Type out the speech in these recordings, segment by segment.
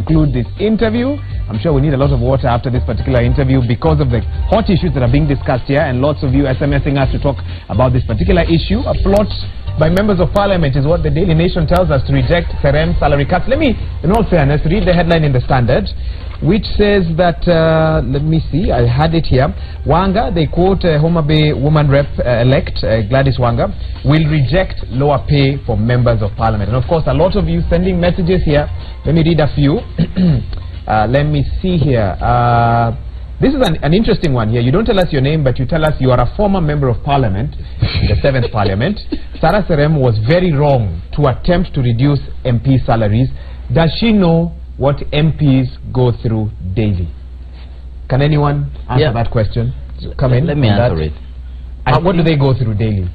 conclude this interview. I'm sure we need a lot of water after this particular interview because of the hot issues that are being discussed here, and lots of you SMSing us to talk about this particular issue. A plot by members of parliament is what the Daily Nation tells us to reject Serem salary cuts. Let me, in all fairness, read the headline in the Standard, which says that, let me see, I had it here. Wanga, they quote Homa Bay woman rep-elect Gladys Wanga, will reject lower pay for members of parliament. And of course, a lot of you sending messages here. Let me read a few. Let me see here. This is an interesting one here. You don't tell us your name, but you tell us you are a former member of parliament in the 7th parliament. Sarah Serem was very wrong to attempt to reduce MP salaries. Does she know what MPs go through daily? Can anyone answer that question? Come in. Let me answer it. What do they go through daily?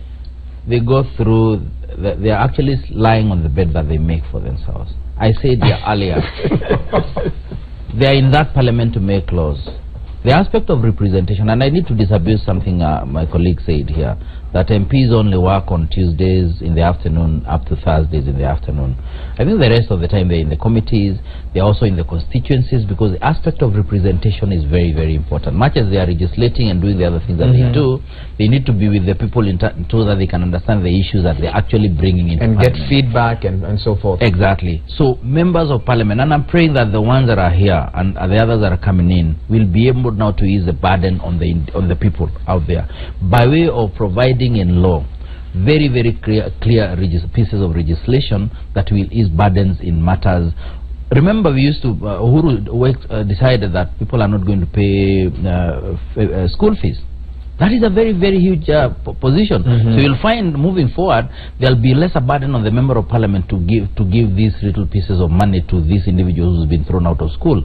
They go through, they are actually lying on the bed that they make for themselves. I said here earlier, they are in that parliament to make laws. The aspect of representation, and I need to disabuse something my colleague said here, that MPs only work on Tuesdays in the afternoon up to Thursdays in the afternoon. I think the rest of the time they're in the committees, they're also in the constituencies, because the aspect of representation is very, very important. Much as they are legislating and doing the other things that they do, they need to be with the people so that they can understand the issues that they're actually bringing in. And get feedback and so forth. Exactly. So members of parliament, and I'm praying that the ones that are here and the others that are coming in will be able now to ease the burden on the people out there by way of providing in law very, very clear pieces of legislation that will ease burdens in matters. Remember, we used to Uhuru decided that people are not going to pay school fees. That is a very, very huge position. So you'll find moving forward there'll be less a burden on the member of parliament to give these little pieces of money to these individuals who's been thrown out of school.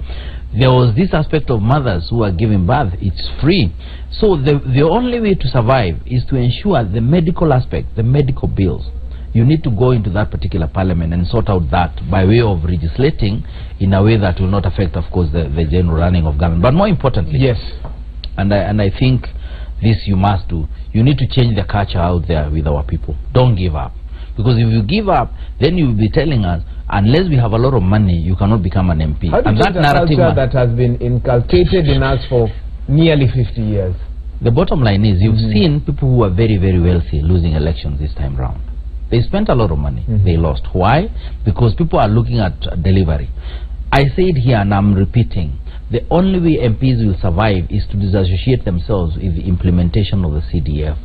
There was this aspect of mothers who are giving birth. It's free. So the only way to survive is to ensure the medical aspect, the medical bills. You need to go into that particular parliament and sort out that by way of legislating in a way that will not affect, of course, the general running of government. But more importantly, yes, and I think this you must do. You need to change the culture out there with our people. Don't give up. Because if you give up, then you will be telling us, unless we have a lot of money, you cannot become an MP. How do you change a culture that has been inculcated in us for nearly 50 years? The bottom line is, you've seen people who are very, very wealthy losing elections this time round. They spent a lot of money. They lost. Why? Because people are looking at delivery. I said here, and I'm repeating, the only way MPs will survive is to disassociate themselves with the implementation of the CDF,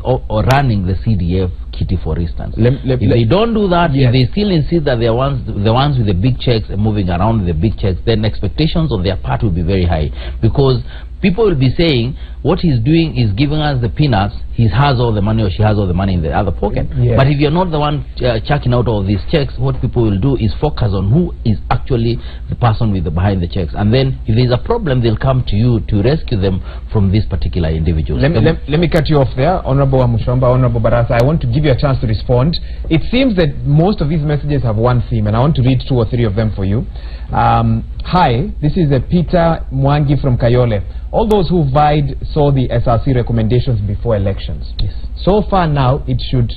or running the CDF kitty, for instance. If they don't do that, if they still insist that they're the ones with the big checks and moving around with the big checks, then expectations on their part will be very high, because people will be saying what he's doing is giving us the peanuts, he has all the money or she has all the money in the other pocket. But if you're not the one chucking out all these checks, what people will do is focus on who is actually the person with behind the checks, and then if there's a problem, they'll come to you to rescue them from this particular individual. Let me cut you off there, Honorable Amushomba, Honorable Barasa. I want to give you a chance to respond. It seems that most of these messages have one theme, and I want to read 2 or 3 of them for you. Hi, this is Peter Mwangi from Kayole. All those who vied saw the SRC recommendations before elections. Yes. So for now, it should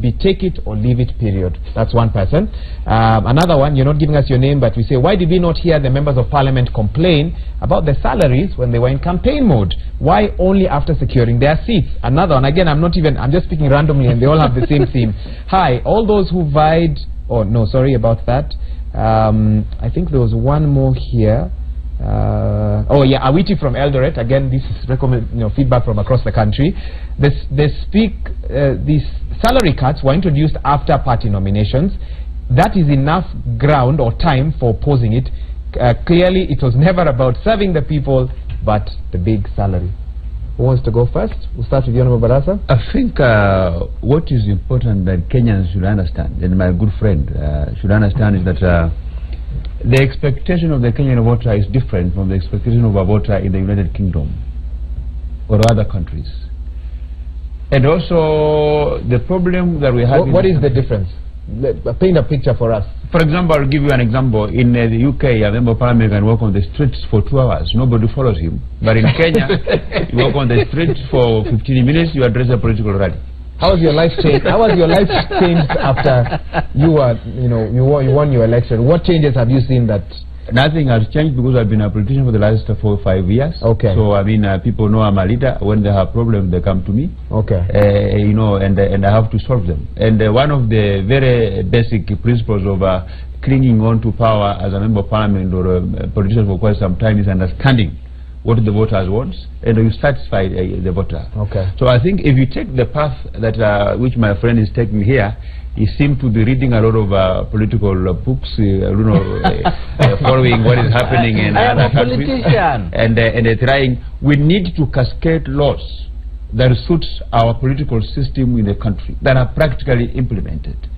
be take it or leave it, period. That's one person. Another one, you're not giving us your name, but we say, why did we not hear the members of parliament complain about the salaries when they were in campaign mode? Why only after securing their seats? Another one, again, I'm just speaking randomly and they all have the same theme. Hi, all those who vied, oh no, sorry about that. I think there was one more here. Oh yeah, Awiti from Eldoret. Again, this is feedback from across the country. These salary cuts were introduced after party nominations. That is enough ground or time for opposing it. Clearly, it was never about serving the people, but the big salary. Who wants to go first? We'll start with you, Honorable Barasa. I think what is important that Kenyans should understand, and my good friend should understand, is that the expectation of the Kenyan voter is different from the expectation of a voter in the United Kingdom or other countries. And also, the problem that we have... What is the difference? Paint a picture for us. For example, I'll give you an example. In the UK, a member of parliament can walk on the streets for 2 hours. Nobody follows him. But in Kenya, you walk on the streets for 15 minutes, you address a political rally. How has your life changed? How has your life changed after you won your election? What changes have you seen that? Nothing has changed because I've been a politician for the last 4 or 5 years. Okay. So I mean, people know I'm a leader. When they have problems, they come to me. Okay. And I have to solve them. And one of the very basic principles of clinging on to power as a member of parliament or a politician for quite some time is understanding what the voters want, and you satisfy the voter. Okay. So I think if you take the path that which my friend is taking here, he seems to be reading a lot of political books, following what is happening in other countries. Politician. And trying. We need to cascade laws that suits our political system in the country, that are practically implemented.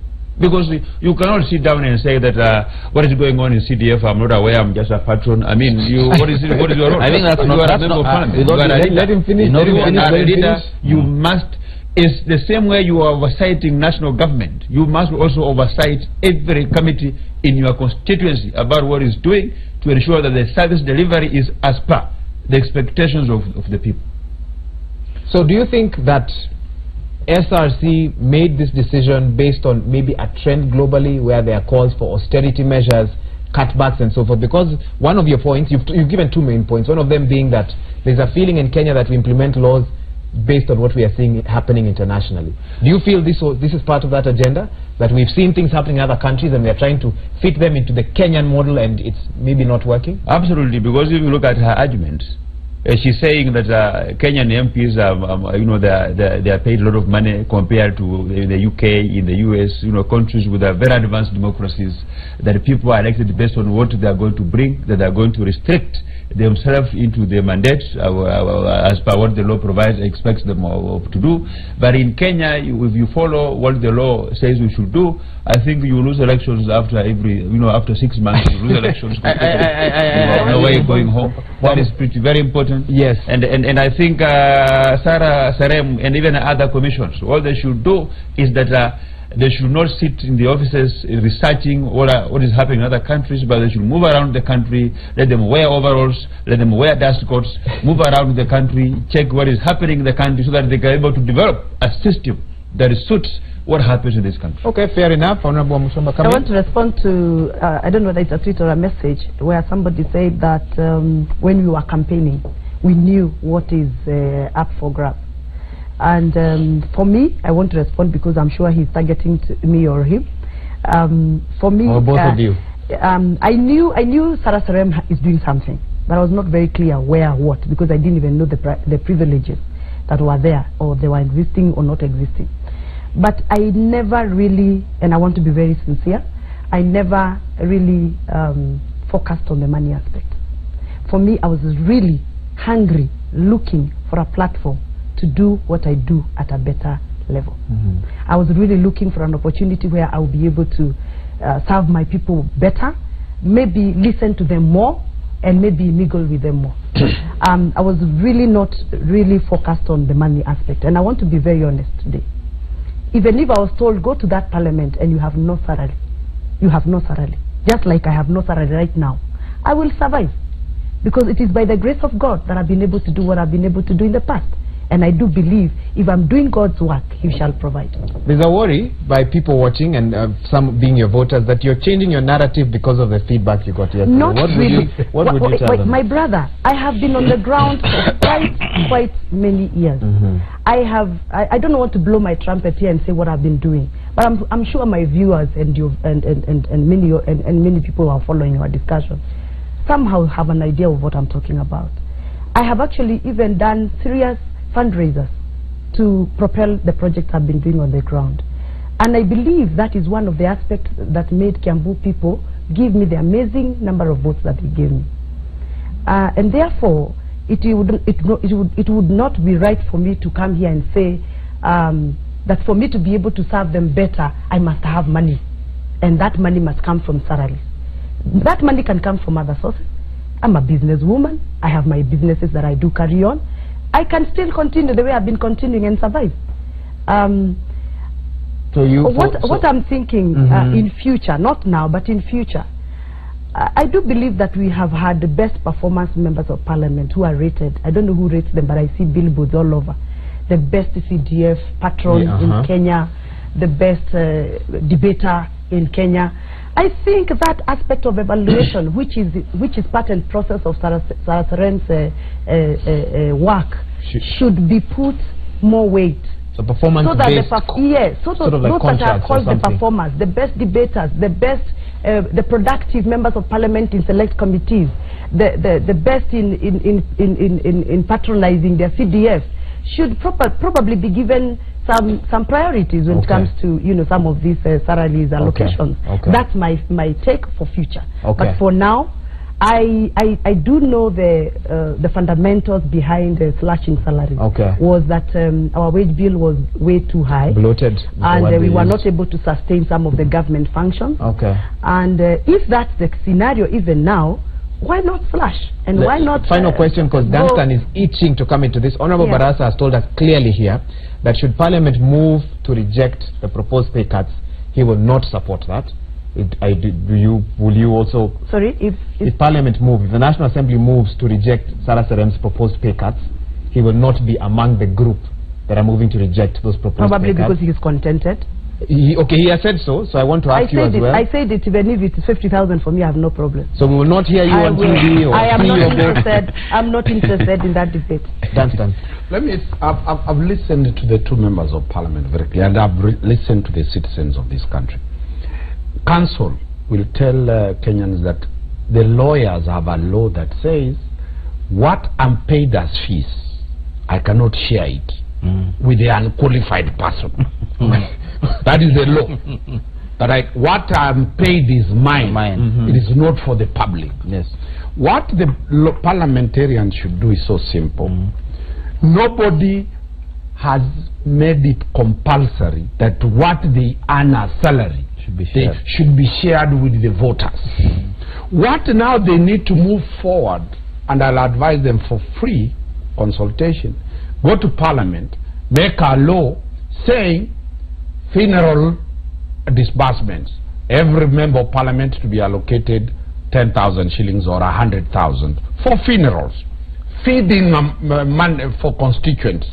Because you cannot sit down and say that what is going on in CDF, I'm not aware, I'm just a patron. I mean, what is your role? I think that's not. Let him finish. You must. It's the same way you are oversighting national government. You must also oversight every committee in your constituency about what it's doing to ensure that the service delivery is as per the expectations of the people. So do you think that SRC made this decision based on maybe a trend globally where there are calls for austerity measures, cutbacks and so forth? Because one of your points, you've given 2 main points, one of them being that there's a feeling in Kenya that we implement laws based on what we are seeing happening internationally. Do you feel this is part of that agenda, that we've seen things happening in other countries and we are trying to fit them into the Kenyan model and it's maybe not working? Absolutely, because if you look at her arguments, she's saying that Kenyan MPs they are paid a lot of money compared to the UK, in the US, countries with very advanced democracies, that people are elected based on what they are going to bring, that they are going to restrict themselves into their mandate as per what the law provides, expects them to do. But in Kenya, if you follow what the law says we should do, I think you lose elections after after 6 months. You lose elections. No way going home. That is very important. Yes. And I think Sarah Sarem and even other commissions, all they should do is that they should not sit in the offices researching what is happening in other countries, but they should move around the country, let them wear overalls, let them wear dust coats, move around the country, check what is happening in the country so that they can be able to develop a system that suits what happens in this country. Okay, fair enough. Honorable Mushomba, I want to respond to, I don't know whether it's a tweet or a message, where somebody said that when we were campaigning, we knew what is up for grabs. And for me, I want to respond because I'm sure he's targeting me or him. For me, or both of you. I knew Sarah Sarem is doing something, but I was not very clear where, what, because I didn't even know the privileges that were there, or they were existing or not existing. But I never really, and I want to be very sincere, I never really focused on the money aspect. For me, I was really hungry, looking for a platform to do what I do at a better level. I was really looking for an opportunity where I would be able to serve my people better, maybe listen to them more, and maybe mingle with them more. I was really not really focused on the money aspect, and I want to be very honest today. Even if I was told, go to that parliament and you have no salary, you have no salary, just like I have no salary right now, I will survive. Because it is by the grace of God that I've been able to do what I've been able to do in the past. And I do believe if I'm doing God's work, He shall provide. There's a worry by people watching, and some being your voters, that you're changing your narrative because of the feedback you got yesterday. Not really. What would you tell them? My brother, I have been on the ground for quite many years. I don't want to blow my trumpet here and say what I've been doing, but I'm sure my viewers and many people who are following our discussion somehow have an idea of what I'm talking about. I have actually even done serious fundraisers to propel the projects I've been doing on the ground. And I believe that is one of the aspects that made Kiambu people give me the amazing number of votes that they gave me. And therefore, it would not be right for me to come here and say that for me to be able to serve them better, I must have money. And that money must come from salaries. That money can come from other sources. I'm a businesswoman. I have my businesses that I do carry on. I can still continue the way I've been continuing and survive. What I'm thinking in future, not now, but in future, I do believe that we have had the best performance members of parliament who are rated. I don't know who rates them, but I see billboards all over. the best CDF patron in Kenya, the best debater in Kenya. I think that aspect of evaluation, which is part and process of Sarah Serem's work, should be put more weight. So performance based, those that are called the performers, the best debaters, the best, the productive members of parliament in select committees, the best in patronizing their CDF, should probably be given some priorities when it comes to some of these salaries allocations. That's my take for future. But for now, I do know the fundamentals behind slashing salaries. Was that our wage bill was way too high, bloated, and we were not able to sustain some of the government functions. And if that's the scenario even now, why not slash? And why not? Final question, because Dunstan is itching to come into this. Honorable Barasa has told us clearly here that should Parliament move to reject the proposed pay cuts, he will not support that. Will you also? Sorry, if Parliament moves, if the National Assembly moves to reject Sarah Serem's proposed pay cuts, he will not be among the group that are moving to reject those proposed probably pay cuts. Because he is contented. He has said so. So I want to ask you as well. I said it. Even if it's 50,000 for me, I have no problem. So we will not hear you on TV or I am not interested. I'm not interested in that debate. Dunstan. I've listened to the two members of Parliament very clearly, and I've listened to the citizens of this country. Council will tell Kenyans that the lawyers have a law that says what I'm paid as fees, I cannot share it with the unqualified person. That is the law. That what I'm paid is mine. It is not for the public. What the parliamentarians should do is so simple. Nobody has made it compulsory that what they earn as salary should be shared with the voters. What now they need to move forward, and I'll advise them for free consultation, go to Parliament, make a law saying funeral disbursements, every member of Parliament to be allocated 10,000 shillings or 100,000 for funerals, feeding money for constituents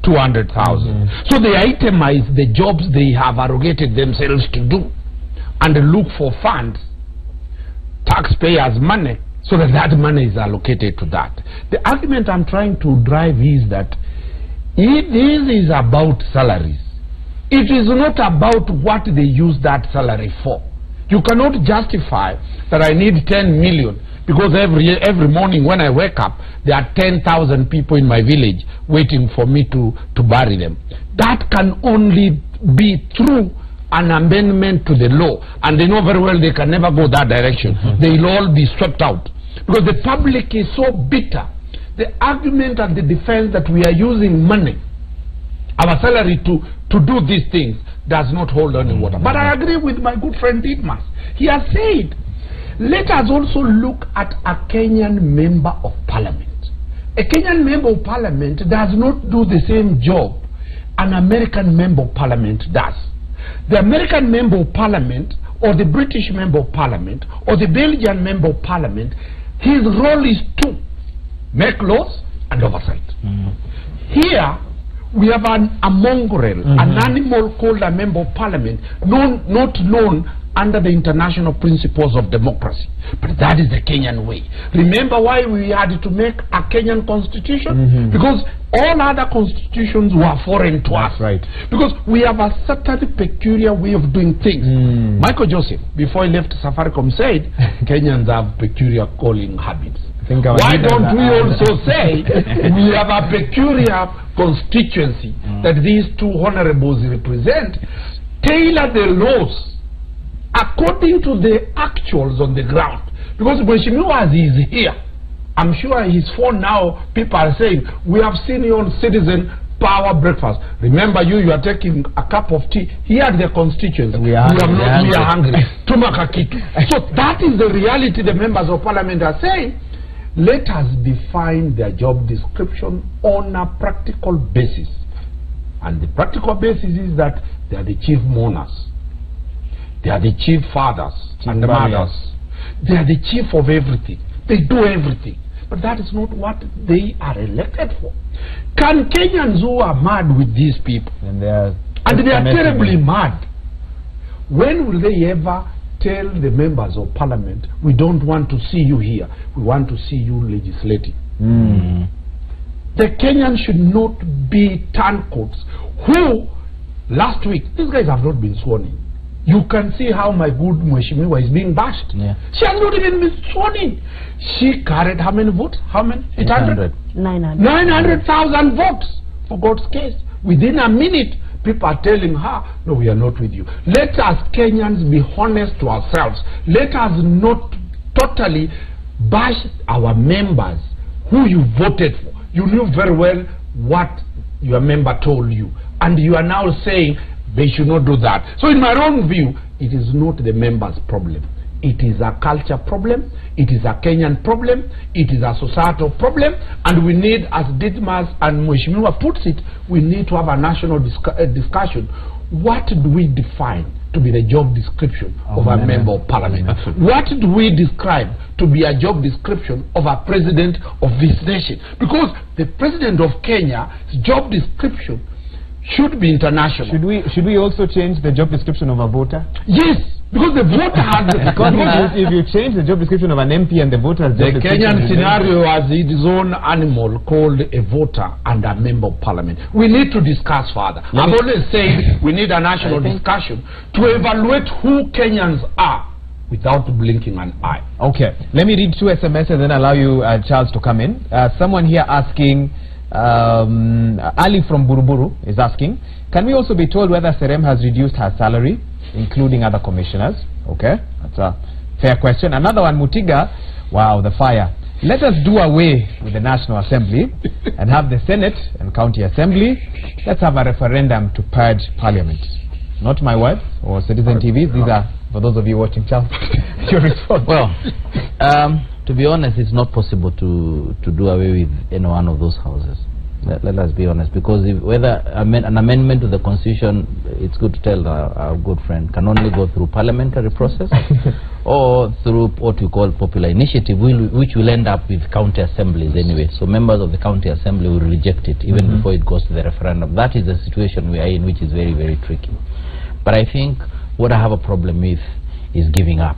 200,000. So they itemize the jobs they have arrogated themselves to do and look for funds, taxpayers' money, so that money is allocated to that. The argument I'm trying to drive is that if this is about salaries, it is not about what they use that salary for. You cannot justify that I need 10 million because every morning when I wake up, there are 10,000 people in my village waiting for me to bury them. That can only be through an amendment to the law, and they know very well they can never go that direction. They'll all be swept out because the public is so bitter. The argument and the defense that we are using money, our salary to do these things, does not hold any water. But I agree with my good friend Dimas. He has said, let us also look at a Kenyan member of parliament. A Kenyan member of parliament does not do the same job an American member of parliament does. The American member of parliament, or the British member of parliament, or the Belgian member of parliament, his role is to make laws and oversight. Here, we have a mongrel, an animal called a member of parliament, not known under the international principles of democracy. But that is the Kenyan way. Remember why we had to make a Kenyan constitution? Because all other constitutions were foreign to us. Because we have a certain peculiar way of doing things. Michael Joseph, before he left Safaricom, said Kenyans have peculiar calling habits. Why don't we also say we have a peculiar constituency that these two honorables represent, tailor the laws according to the actuals on the ground? Because Mheshimiwa is here, I'm sure his phone now, people are saying, we have seen you on Citizen Power Breakfast. Remember you are taking a cup of tea here at the constituency. We are hungry. So that is the reality the members of parliament are saying. Let us define their job description on a practical basis. And the practical basis is that they are the chief mourners. They are the chief fathers and mothers. They are the chief of everything. They do everything. but that is not what they are elected for. Can Kenyans who are mad with these people, and they are terribly mad, when will they ever tell the members of parliament, we don't want to see you here, we want to see you legislating? The Kenyans should not be turncoats who, last week, these guys have not been sworn in. You can see how my good Mheshimiwa is being bashed. Yeah. She has not even been sworn in. She carried how many votes? How many? 800. 900,000 votes, for God's case. Within a minute, people are telling her, no, we are not with you. Let us Kenyans be honest to ourselves. Let us not totally bash our members who you voted for. You knew very well what your member told you, and you are now saying they should not do that. So in my own view, it is not the members' problem. It is a culture problem, it is a Kenyan problem, it is a societal problem, and we need, as Ditmas and Mheshimiwa puts it, we need to have a national discussion. What do we define to be the job description of a member of parliament? What do we describe to be a job description of a president of this nation? Because the president of Kenya's job description should be international. Should we also change the job description of a voter? Yes, because the voter has because if you change the job description of an MP and the voter's job description, Kenyan scenario has its own animal called a voter and a member of parliament. We need to discuss further. I've always said we need a national discussion to evaluate who Kenyans are without blinking an eye. Okay, let me read 2 SMS and then allow you, Charles, to come in. Someone here asking, Ali from Buruburu is asking, can we also be told whether Serem has reduced her salary, including other commissioners? Okay, that's a fair question. Another one, Mutiga, wow, the fire. Let us do away with the National Assembly and have the Senate and County Assembly. Let's have a referendum to purge Parliament. Not my words or Citizen TV. These are for those of you watching. Charles, your response. Well, to be honest, it's not possible to do away with any one of those houses. Let us be honest, because whether an amendment to the Constitution, it's good to tell our good friend, can only go through parliamentary process or through what we call popular initiative, which will end up with county assemblies anyway. So members of the county assembly will reject it even before it goes to the referendum. That is the situation we are in, which is very, very tricky. But I think what I have a problem with is giving up,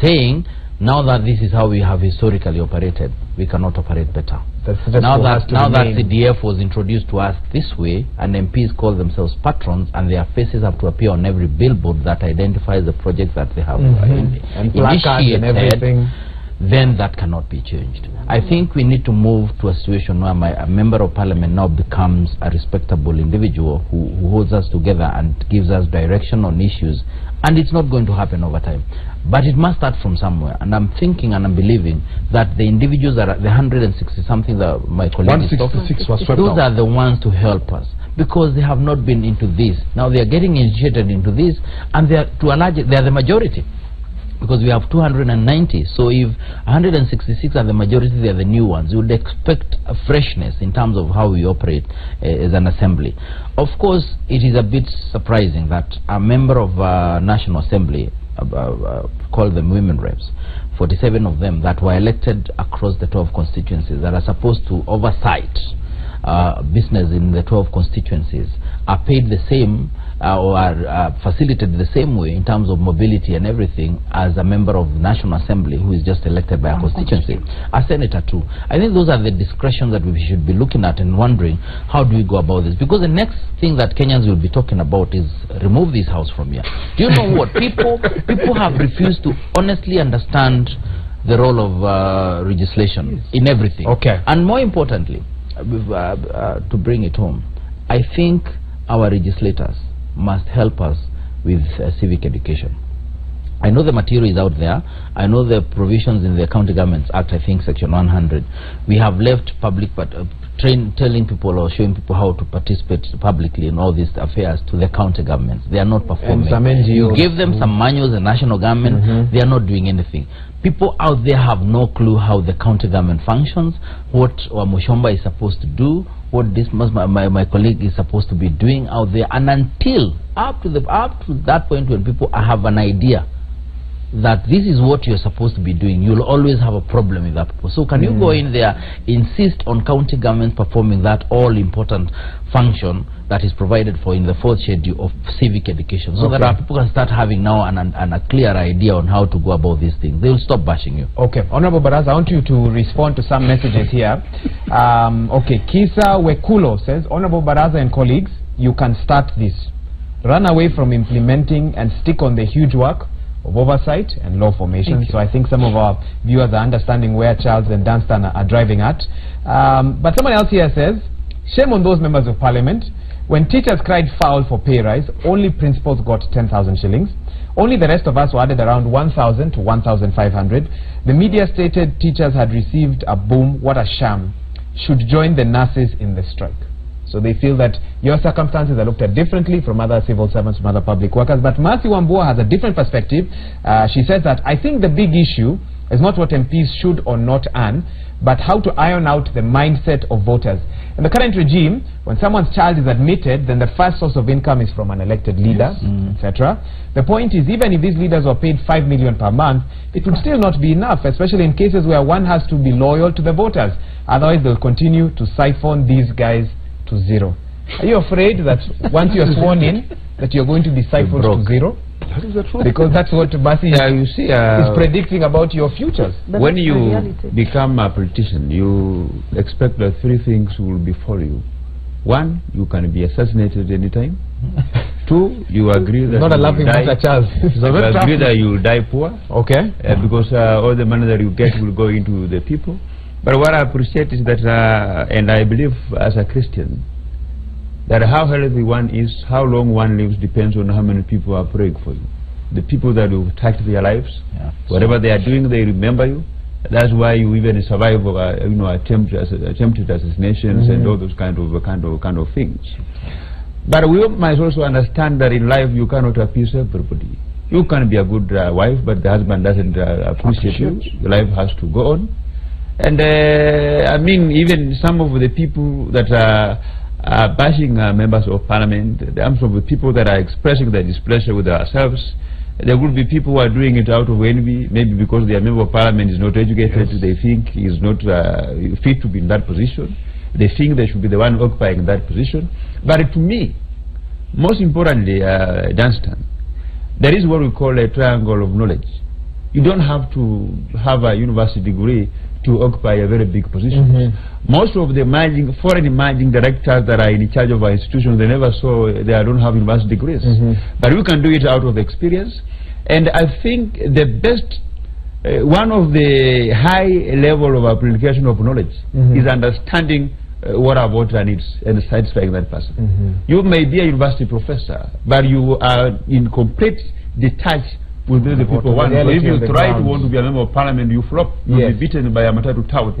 saying now that this is how we have historically operated, we cannot operate better. Now that CDF was introduced to us this way, and MPs call themselves patrons, and their faces have to appear on every billboard that identifies the project that they have initiated, and everything, then that cannot be changed. I think we need to move to a situation where a member of parliament now becomes a respectable individual who holds us together and gives us direction on issues, and it's not going to happen over time. But it must start from somewhere, and I'm thinking and I'm believing that the individuals that are the 160 something that my colleague is talking, those are the ones to help us, because they have not been into this. Now they are getting initiated into this, and they are, to a large, they are the majority, because we have 290. So if 166 are the majority, they are the new ones. You would expect a freshness in terms of how we operate as an assembly. Of course, it is a bit surprising that a member of National Assembly, call them women reps, 47 of them that were elected across the 12 constituencies that are supposed to oversight business in the 12 constituencies, are paid the same or are facilitated the same way in terms of mobility and everything as a member of the National Assembly who is just elected by a constituency, a senator too. I think those are the discretions that we should be looking at and wondering, how do we go about this? Because the next thing that Kenyans will be talking about is remove this house from here. Do you know what? People have refused to honestly understand the role of legislation in everything. Okay. And more importantly, to bring it home, I think our legislators must help us with civic education. I know the material is out there. I know the provisions in the County Governments Act, I think section 100. We have left public, but telling people or showing people how to participate publicly in all these affairs to the county governments. They are not performing. You give them some manuals, the national government, they are not doing anything. People out there have no clue how the county government functions, what Mushomba is supposed to do, what this my colleague is supposed to be doing out there, and until up to that point when people have an idea that this is what you're supposed to be doing, you'll always have a problem with that purpose. So can you go in there, insist on county government performing that all-important function that is provided for in the 4th schedule of civic education, so that our people can start having now a clear idea on how to go about these things. They will stop bashing you. Okay, Honorable Baraza, I want you to respond to some messages here. Okay, Kisa Wekulo says, Honorable Baraza and colleagues, you can start this. Run away from implementing and stick on the huge work of oversight and law formation. So I think some of our viewers are understanding where Charles and Dunstan are driving at. But someone else here says, shame on those members of parliament. When teachers cried foul for pay rise, only principals got 10,000 shillings. Only the rest of us were added around 1,000 to 1,500. The media stated teachers had received a boom. What a sham. Should join the nurses in the strike. So they feel that your circumstances are looked at differently from other civil servants, from other public workers. But Mercy Wambua has a different perspective. She says that I think the big issue is not what MPs should or not earn, but how to iron out the mindset of voters. In the current regime, when someone's child is admitted, then the first source of income is from an elected leader, etc. The point is, even if these leaders were paid 5 million per month, it would still not be enough, especially in cases where one has to be loyal to the voters. Otherwise, they'll continue to siphon these guys to zero. Are you afraid that once you're sworn in, that you're going to be siphoned to zero? That is the truth. Because that's what Basi you see, is predicting about your futures. But when that's you the reality. become a politician, you expect that 3 things will befall you. 1, you can be assassinated anytime. 2, you agree that Not a you laughing will die. matter, Charles. You agree that you will die poor. Okay. Because all the money that you get will go into the people. But what I appreciate is that, and I believe as a Christian, that how healthy one is, how long one lives, depends on how many people are praying for you. The people that you touch their lives, whatever they are doing, they remember you. That's why you even survive, attempted assassinations and all those kind of things. But we must also understand that in life you cannot appease everybody. You can be a good wife, but the husband doesn't appreciate you. Your life has to go on. And I mean, even some of the people that are bashing members of parliament, some of the people that are expressing their displeasure with ourselves, there will be people who are doing it out of envy, maybe because their member of parliament is not educated, they think he is not fit to be in that position, they think they should be the one occupying that position. But to me, most importantly, Dunstan, there is what we call a triangle of knowledge. You don't have to have a university degree to occupy a very big position. Most of the foreign managing directors that are in charge of our institutions, they never saw, they don't have university degrees. But we can do it out of experience. And I think the best, one of the high level of application of knowledge is understanding what our voter needs and satisfying that person. You may be a university professor, but you are in complete detached with the people want. So if you try to want to be a member of parliament, you flop. You'll be beaten by a Matatu tout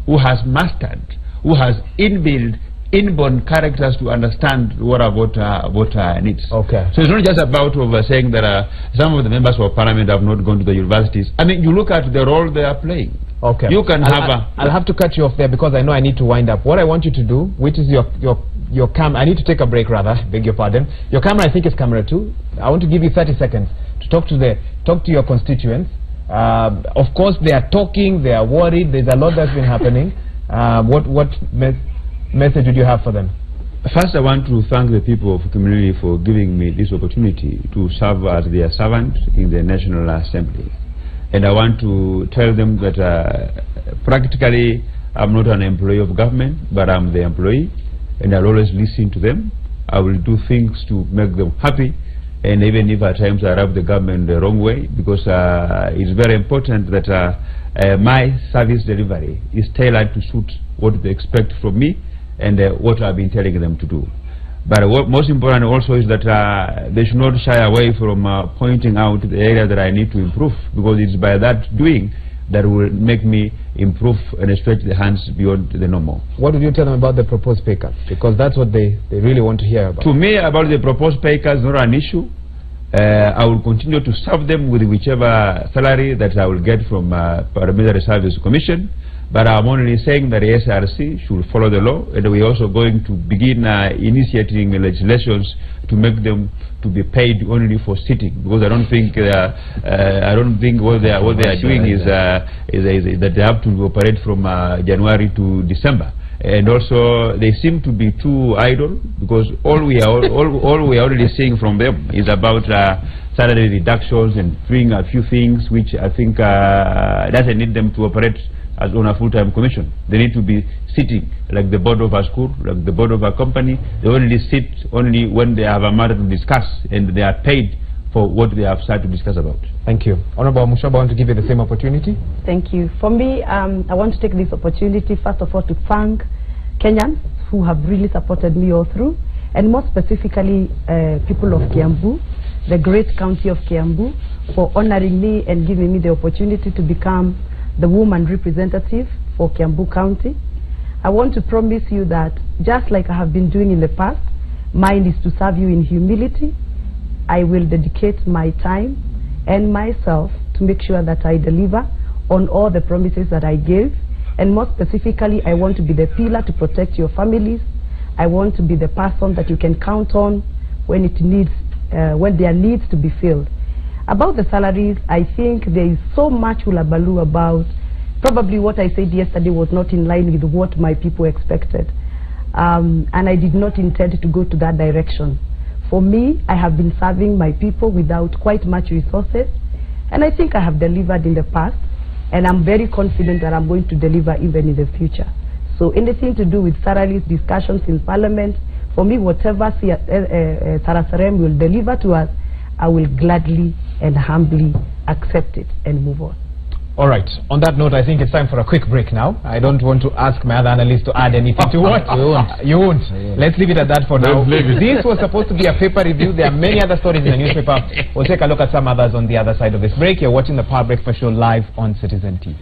who has mastered, who has inborn characters to understand what a voter needs. Okay. So it's not just about saying that some of the members of parliament have not gone to the universities. I mean, you look at the role they are playing. Okay. You can I'll have to cut you off there because I know I need to wind up. What I want you to do, which is your camera, I need to take a break rather, beg your pardon. Your camera, I think, is camera 2. I want to give you 30 seconds to talk to your constituents. Of course, they are talking, they are worried, there's a lot that's been happening. What message would you have for them? First, I want to thank the people of the community for giving me this opportunity to serve as their servant in the National Assembly. And I want to tell them that practically I'm not an employee of government, but I'm the employee, and I'll always listen to them. I will do things to make them happy, and even if at times I rub the government the wrong way, because it's very important that my service delivery is tailored to suit what they expect from me and what I've been telling them to do. But what most important also is that they should not shy away from pointing out the area that I need to improve, because it's by that doing that will make me improve and stretch the hands beyond the normal. What would you tell them about the proposed pay cut? Because that's what they really want to hear about. To me, about the proposed pay cut is not an issue. I will continue to serve them with whichever salary that I will get from Parliamentary Service Commission. But I'm only saying that the SRC should follow the law, and we're also going to begin initiating legislations to make them to be paid only for sitting, because I don't think what they are doing is that they have to operate from January to December. And also they seem to be too idle, because all we are already seeing from them is about salary reductions and doing a few things which I think doesn't need them to operate as on a full-time commission. They need to be sitting like the board of a school, like the board of a company. They only sit only when they have a matter to discuss, and they are paid for what they have started to discuss about. Thank you. Honorable Mushoba, I want to give you the same opportunity. Thank you. For me, I want to take this opportunity, first of all, to thank Kenyans who have really supported me all through, and more specifically, people of Kiambu, the great county of Kiambu, for honoring me and giving me the opportunity to become the woman representative for Kiambu County. I want to promise you that, just like I have been doing in the past, mine is to serve you in humility. I will dedicate my time and myself to make sure that I deliver on all the promises that I gave. And more specifically, I want to be the pillar to protect your families. I want to be the person that you can count on when it needs, when there needs to be filled. About the salaries, I think there is so much hullabaloo about. Probably what I said yesterday was not in line with what my people expected. And I did not intend to go to that direction. For me, I have been serving my people without quite much resources, and I think I have delivered in the past, and I'm very confident that I'm going to deliver even in the future. So anything to do with salaries discussions in Parliament, for me, whatever Sarasarem will deliver to us, I will gladly and humbly accept it and move on. All right. On that note, I think it's time for a quick break now. I don't want to ask my other analysts to add anything to what. You won't. Let's leave it at that for now. This was supposed to be a paper review. There are many other stories in the newspaper. We'll take a look at some others on the other side of this break. You're watching the Power Breakfast Show live on Citizen TV.